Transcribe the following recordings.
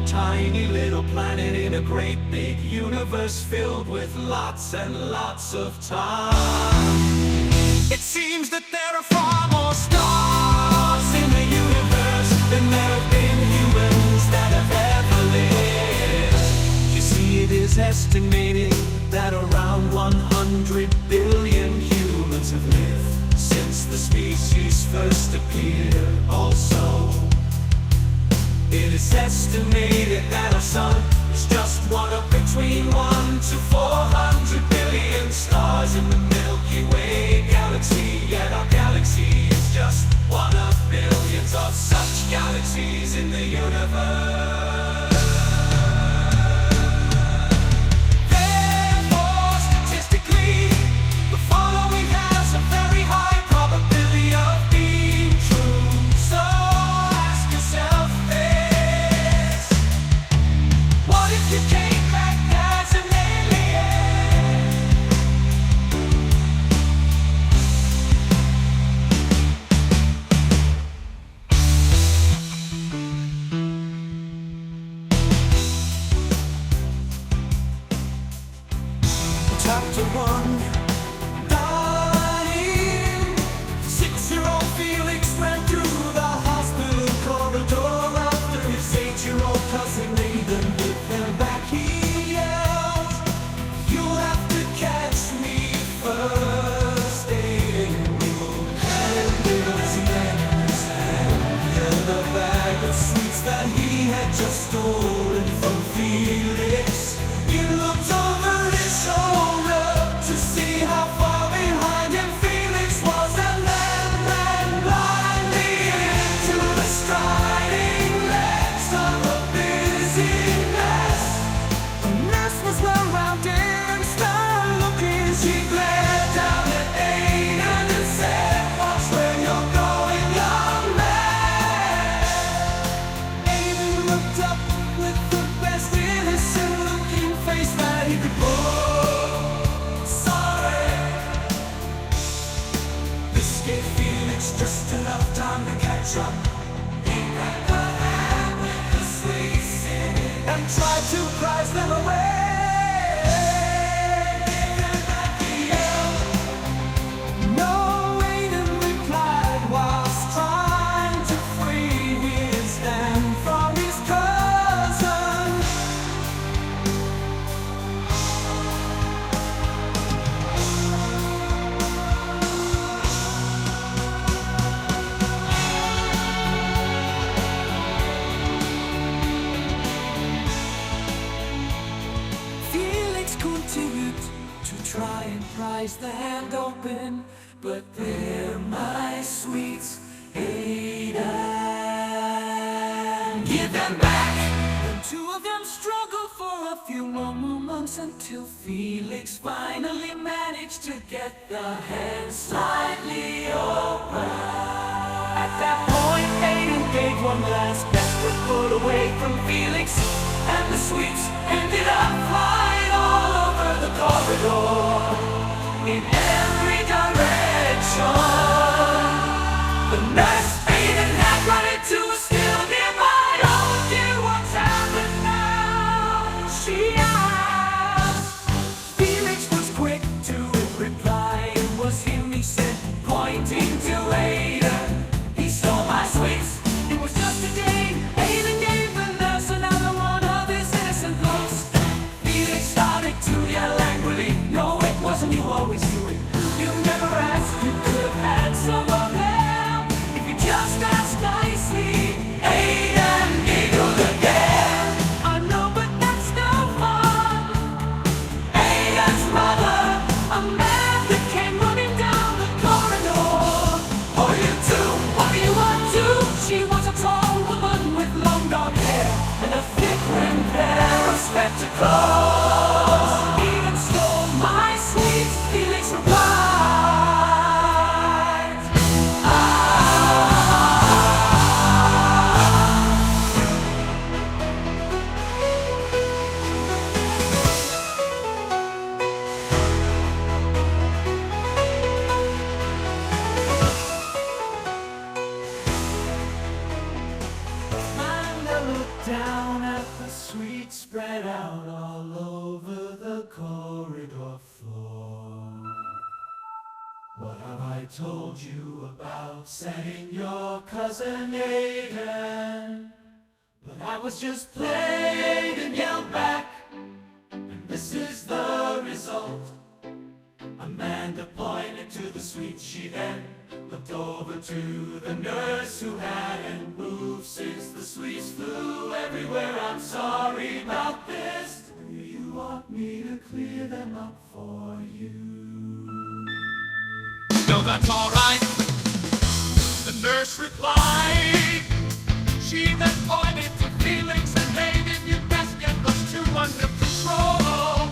tiny little planet in a great big universe filled with lots and lots of time. It seems that there are far more stars in the universe than there have been humans that have ever lived. You see, it is estimated that around 100 billion humans have lived since the species first appeared. Also, it is estimated that our sun is just one of between 1 to 400 billion stars in the Milky Way galaxy. Yet our galaxy is just one of billions of such galaxies in the universe. Therefore, statistically, the following has a very high probability of being true. So ask yourself this: what if you came back as an alien? Chapter 1: Dying. 6-year-old Felix ran through the hospital corridor after his 8-year-old cousin Nathan hit him back. He yelled, "You'll have to catch me first aid." And bills in his hand, and a bag of sweets that he had just stolen from Felix. He looked over his shoulder to see how far behind him Felix was, and then ran blindly into the striding legs of a busy nurse. The nurse was well-rounded, stern-looking. She glared down at Aiden and said, "Watch where you're going, young man." Aiden looked up with the best innocent-looking face that he could pull. "Sorry." This gave Felix just enough time to catch up. He grabbed her hand with the sweets in it and tried to prize them away. Give them back, he yelled. No, Aiden replied whilst trying to free his hand from his cousin. Felix continued to try and prise the hand open, but they're my sweets, Aiden. Give them back! The two of them struggled for a few more moments until Felix finally managed to get the hand slightly open. At that point, Aiden gave one last desperate pull away from Felix, and the sweets ended up flying all over the corridor in every direction. The nurse Aiden had run into was still nearby. "Oh dear, what's happened now?" she asked. Felix was quick to reply. "It was him," he said, pointing to Aiden. "He stole my sweets. It was just a day." Aiden gave the nurse another one of his innocent looks. Felix started to yell angrily, "No, it wasn't you, always do it. You never asked, you could have had some of them if you just asked nicely." Aiden giggled again. "I know, but that's no fun." Aiden's mother, Amanda, came running down the corridor. "Oh, you two, what do you want to?" She was a tall woman with long dark hair and a thick-rimmed pair of spectacles. "Aiden stole my sweets," Felix replied. Amanda looked down at the told you about setting your cousin Aiden, but I was just played and yelled back, and this is the result. Amanda pointed to the suite. She then looked over to the nurse who hadn't moved since the sweets flew everywhere. I'm sorry about this. Do you want me to clear them up for you? No, that's all right, the nurse replied. She then pointed to Felix and Hayden. You best get those two under control.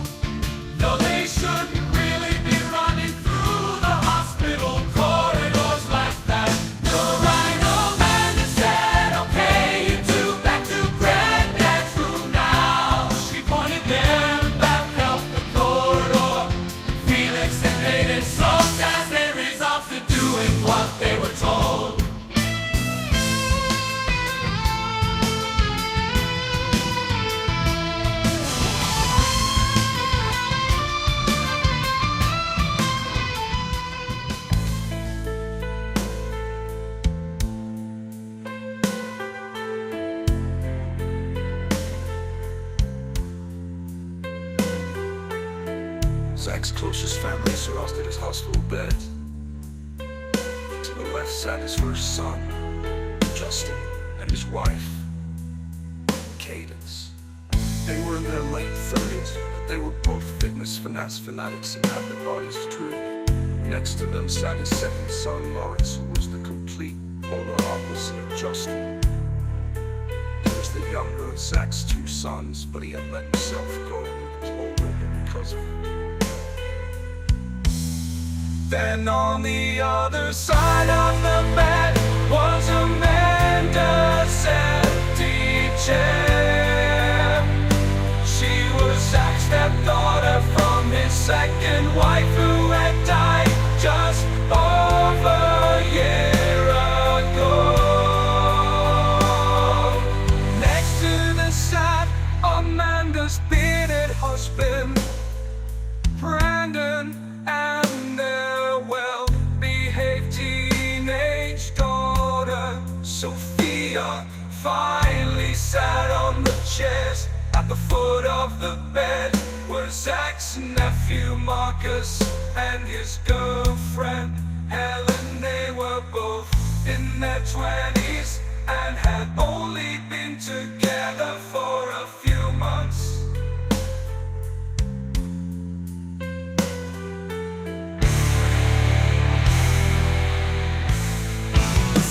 No, they shouldn't really be running through the hospital corridors like that. The rhino man said, okay, you two back to Granddad's room now. She pointed them back up the corridor. Felix and Hayden sulked as they resolved to doing what they were told. Zach's closest family surrounded his hospital bed. To the left sat his first son, Justin, and his wife, Cadence. They were in their late 30s, but they were both fitness fanatics and had their bodies true. Next to them sat his second son, Lawrence, who was the complete polar opposite of Justin. He was the younger of Zach's two sons, but he had let himself go and was older because of it. Then on the other side of the bed was Amanda's empty chair. She was Zach's stepdaughter from his second wife, who had died just over a year ago. Next to the sat Amanda's bearded husband, Brandon, and their well-behaved teenage daughter, Sophia, finally sat on the chairs. At the foot of the bed were Zach's nephew, Marcus, and his girlfriend, Helen. They were both in their 20s and had only been together for a few months.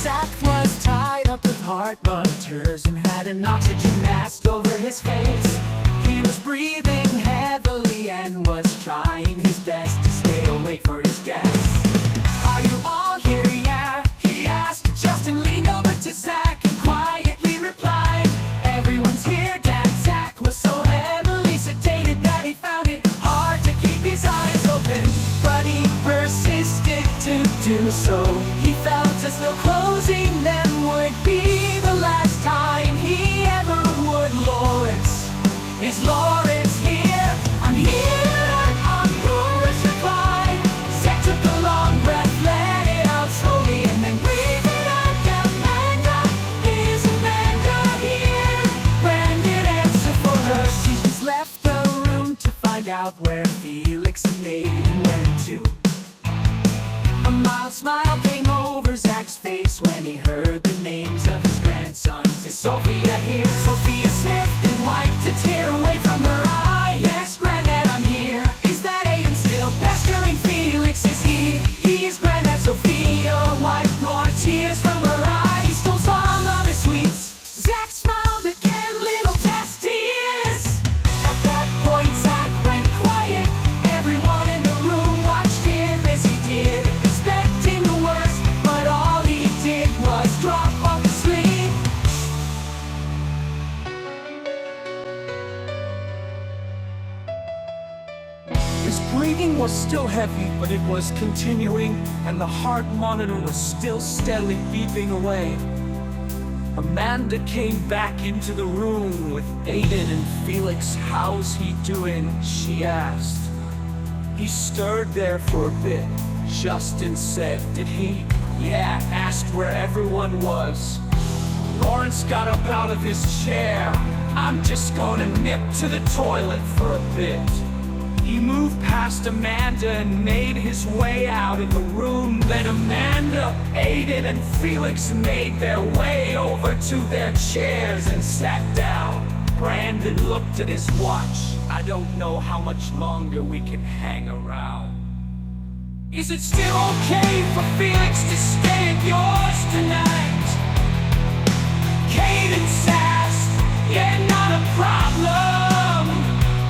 Zach was tied up with heart monitors and had an oxygen mask over his face. He was breathing heavily and was trying his best to stay awake for his guests. Are you all here? Yeah, he asked. Justin leaned over to Zach and quietly replied, everyone's here, Dad. Zach was so heavily sedated that he found it hard to keep his eyes open, but he persisted to do so. He felt as though closing them would be the last time he ever would. Lawrence, is Lawrence here? I'm here, Lawrence replied. Zach took a long breath, let it out slowly, and then breathed it out. Amanda, is Amanda here? Brandon answered for her. She just left the room to find out where Felix and Aiden went to. A mild smile came over Zach's face when he heard the names of his grandsons. Is Sophia here? Sophia sniffed and wiped a tear away from her eye. Yes, Granddad, I'm here. Is that Aiden still pestering Felix? Is he is Granddad. Sophia wiped more tears from her eye. He stole some of his sweets. Zach smiled again, little test he is. At that point, Zach went quiet. Everyone in the room watched him as he did, expecting the worst, but all he did was drop off to sleep. His breathing was still heavy, but it was continuing, and the heart monitor was still steadily beeping away. Amanda came back into the room with Aiden and Felix. How's he doing? She asked. He stirred there for a bit, Justin said, did he? Yeah, asked where everyone was. Lawrence got up out of his chair. I'm just gonna nip to the toilet for a bit. He moved past Amanda and made his way out of the room. Then Amanda, Aiden, and Felix made their way over to their chairs and sat down. Brandon looked at his watch. I don't know how much longer we can hang around. Is it still okay for Felix to stay at yours tonight? Cadence asked, yeah, not a problem.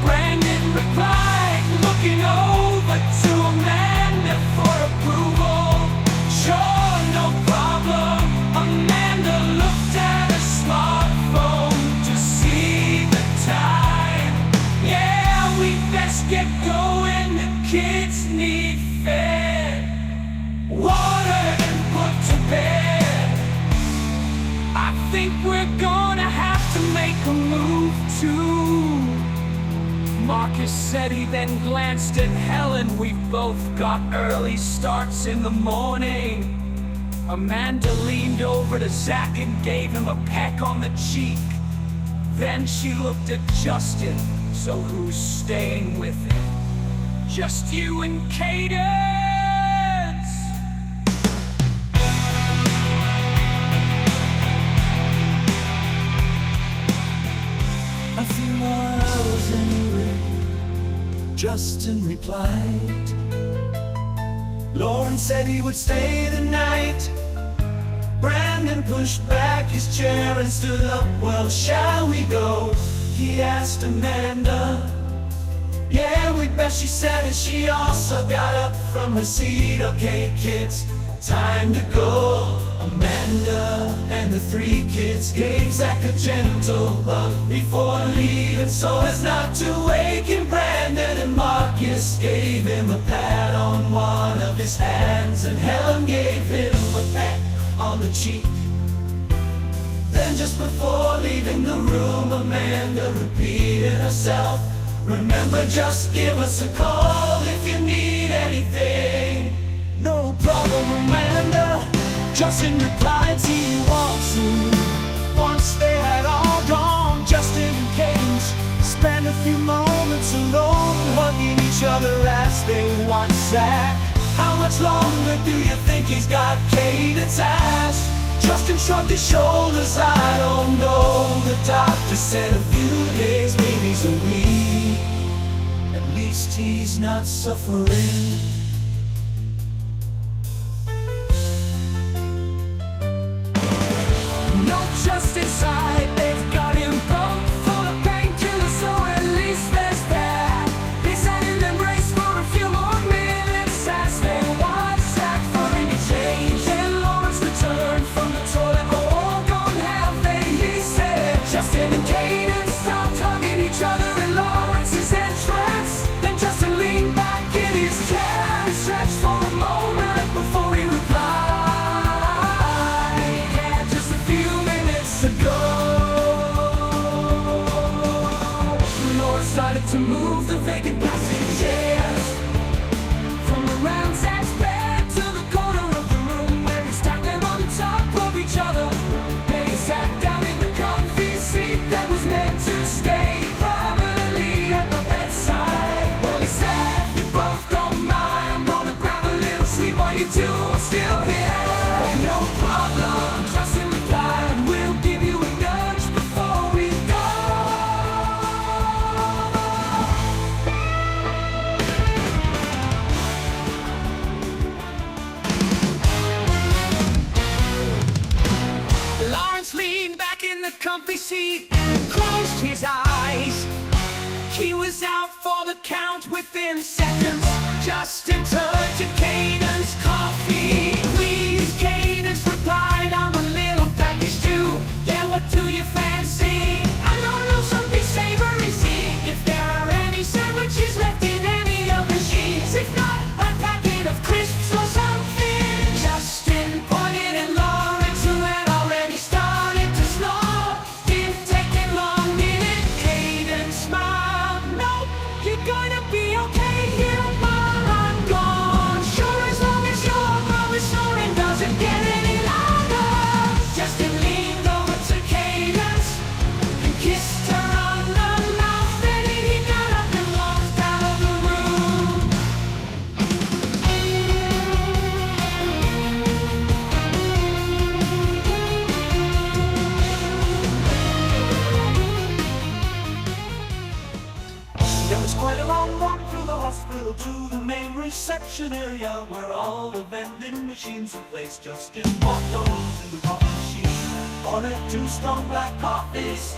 Brandon replied, looking over to Amanda for approval. Sure, no problem. Amanda looked at her smartphone to see the time. Yeah, we best get going. The kids need fed, water, and put to bed. I think we're gonna have to make a move too. Marcus said. He then glanced at Helen. We've both got early starts in the morning. Amanda leaned over to Zach and gave him a peck on the cheek. Then she looked at Justin. So who's staying with him? Just you and Cadence. A few more hours anyway, Justin replied. Lawrence said he would stay the night. Brandon pushed back his chair and stood up. Well, shall we go? He asked Amanda. Yeah, we'd best, she said, and she also got up from her seat. Okay, kids, time to go. Amanda and the three kids gave Zach a gentle hug before leaving, so as not to waken Brandon. And Marcus gave him a pat on one of his hands, and Helen gave him a peck on the cheek. Then just before leaving the room, Amanda repeated herself, remember, just give us a call if you need anything. No problem, Amanda, Justin replied. He walks in. Once they had all gone, Justin and Cadence spent a few moments alone, hugging each other as they watched Zach. How much longer do you think he's got? Cadence asked. Justin shrugged his shoulders. I don't know. The doctor said a few days, maybe a week. At least he's not suffering. No Justin side, they've got him both full of painkillers, so at least there's that. They sat in embrace for a few more minutes as they watched Zach for any change. Then Lawrence returned from the toilet. Oh, gone have they, he said. Justin and Cadence stopped hugging each other in Lawrence's entrance. Then Justin leaned back in his chair and stretched for a moment before he replied. Yeah, just a few minutes ago. Lawrence started to move the vacant plastic chairs from around Zach's bed to the corner of the room where he stacked them on top of each other. Then he sat down in the comfy seat that was meant to stay permanently at the bedside. Well, he said, you both don't mind, I'm gonna grab a little sleep while you two are still here. No problem, Justin replied, we'll give you a nudge before we go. Lawrence leaned back in the comfy seat and closed his eyes. He was out for the count within seconds. Justin turned to Cadence. Coffee, please. Cadence replied, I'm a little package too. Yeah, what do you fancy? I don't know, something savory. See if there are any sandwiches left in any of the sheets. If not, a packet of crisps or something. Justin pointed at Lawrence, who had already started to snore. Didn't take him long, did it? Cadence smiled. Nope, you're gonna be okay here while I'm gone. Sure, as long hospital to the main reception area, where all the vending machines are placed. Justin walked over to the coffee machine, ordered 2 strong black coffees.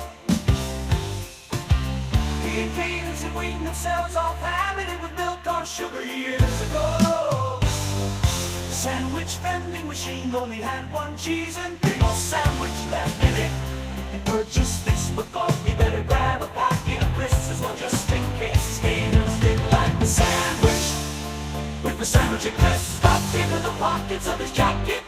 He and Cadence had weaned themselves off having it with milk or sugar years ago. The sandwich vending machine only had 1 cheese and pickle sandwich left in it. He purchased this but thought we better grab a packet of crisps as well, just in case. Cadence didn't like the sandwich with the sandwich and crisps stuffed into the pockets of his jacket.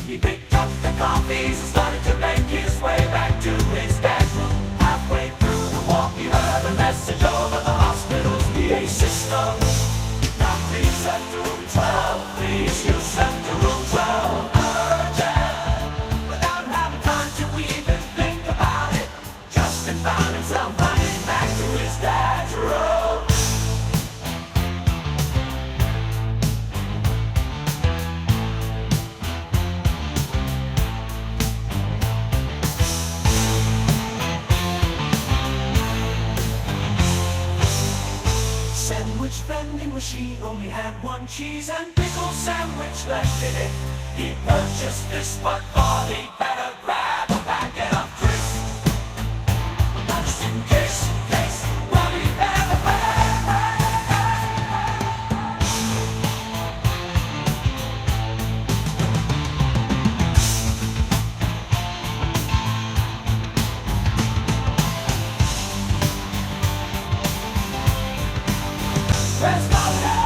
He picked up the coffees and started to make his way back to his bedroom. Halfway through the walk, he heard a message over the hospital's PA system. Now please send to room 12, please you send to room 12. Urgent. Without having time to even think about it, Justin found himself running back to his dad's room. Sandwich vending machine only had 1 cheese and pickle sandwich left in it. He purchased this but thought he'd better grab a packet of crisps. Just in case, well, he better Let's go now!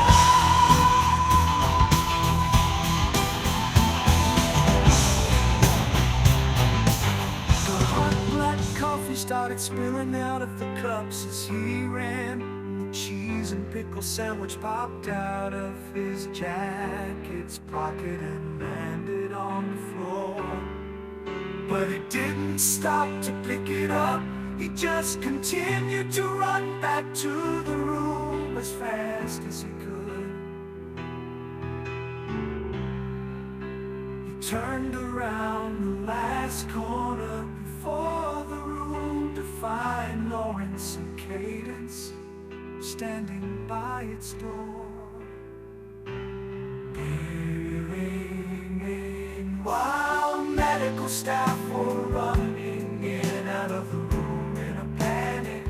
The hot black coffee started spilling out of the cups as he ran. The cheese and pickle sandwich popped out of his jacket's pocket and landed on the floor. But he didn't stop to pick it up. He just continued to run back to the room as fast as he could. He turned around the last corner before the room to find Lawrence and Cadence standing by its door. Ringing while medical staff were running in and out of the room in a panic.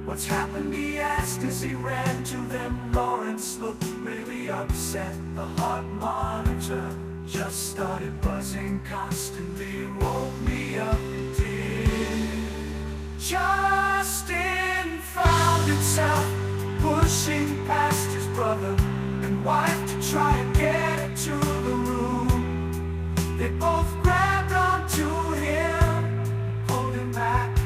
What's happened, he asked as he ran to them. Lawrence looked really upset. The heart monitor just started buzzing constantly. Woke me up, it did. Justin found himself pushing past his brother and wife to try and get into the room. They both grabbed onto him, pulled him back.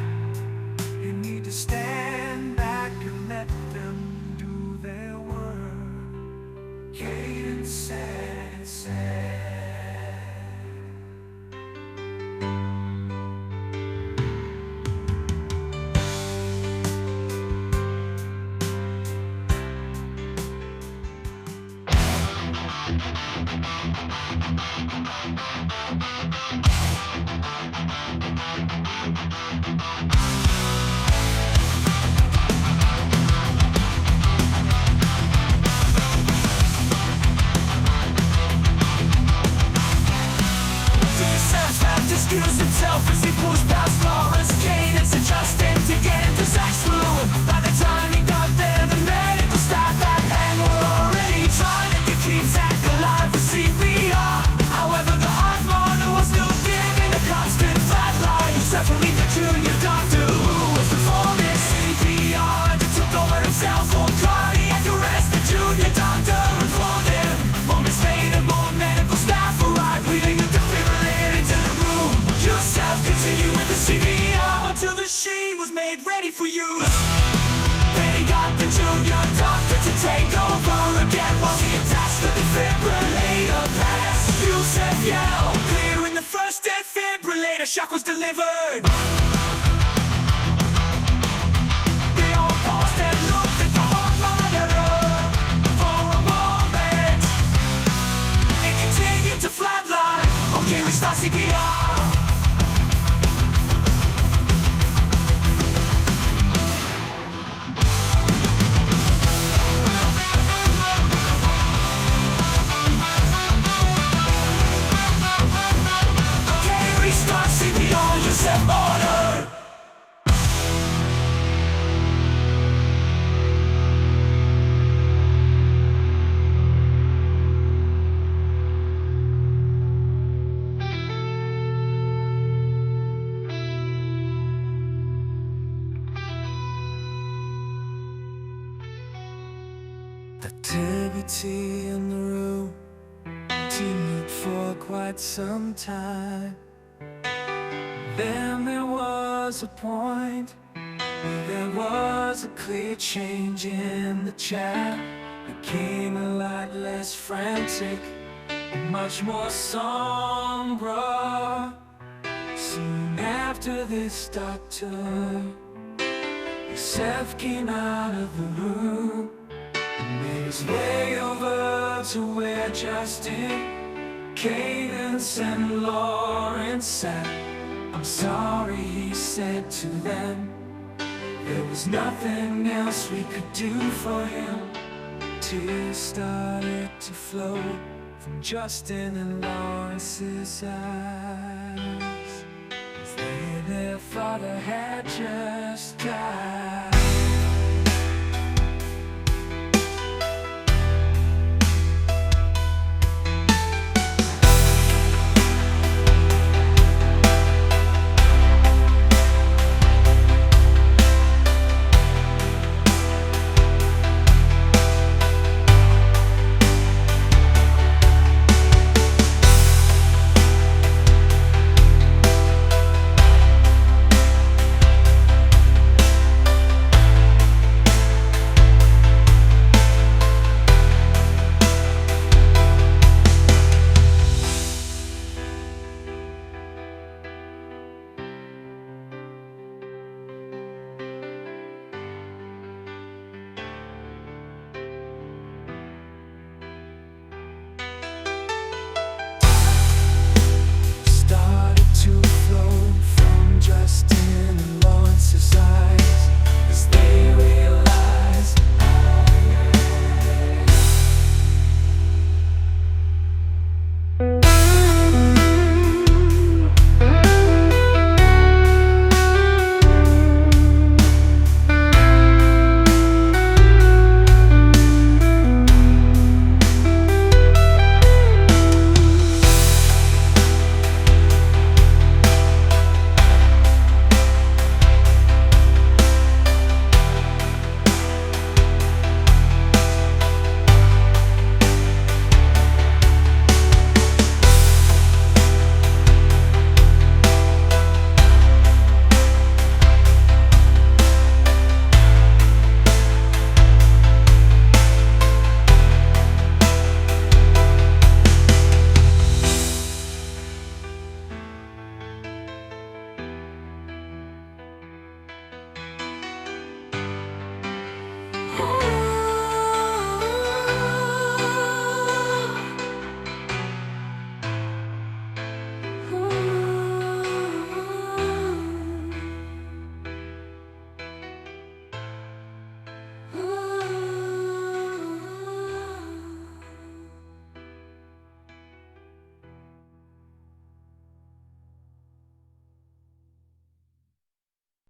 You need to stand back and let them do their work, Cadence said. Excuse himself as he pushed past Lawrence, Cadence, and Justin to get into Zach's room. By the time he got there, the medical staff at hand were already trying to keep Zach alive with CPR. However, the heart monitor was still giving a constant flatline. Separately, the junior doctor who was performing CPR and took over himself for cardiac arrest. The junior doctor informed him. Moments later, more medical staff arrived, leading a defibrillator into the room. Yourself continue with the CPR until the machine was made ready for use. Then he got the junior doctor to take over again while he attached the defibrillator pass. Yusef yelled, clearing the first defibrillator. Shock was delivered. They all paused and looked at the heart monitor for a moment. It continued to flatline. Okay, we start CPR. bricks and mortar. Activity in the room continued for quite some time. Then there was a point, there was a clear change in the chat. Became a lot less frantic, much more somber. Soon after this, Dr. Seth came out of the room and made his way over to where Justin, Cadence, and Lawrence sat. I'm sorry, he said to them. There was nothing else we could do for him. Tears started to flow from Justin and Lawrence's eyes, as their father had just died.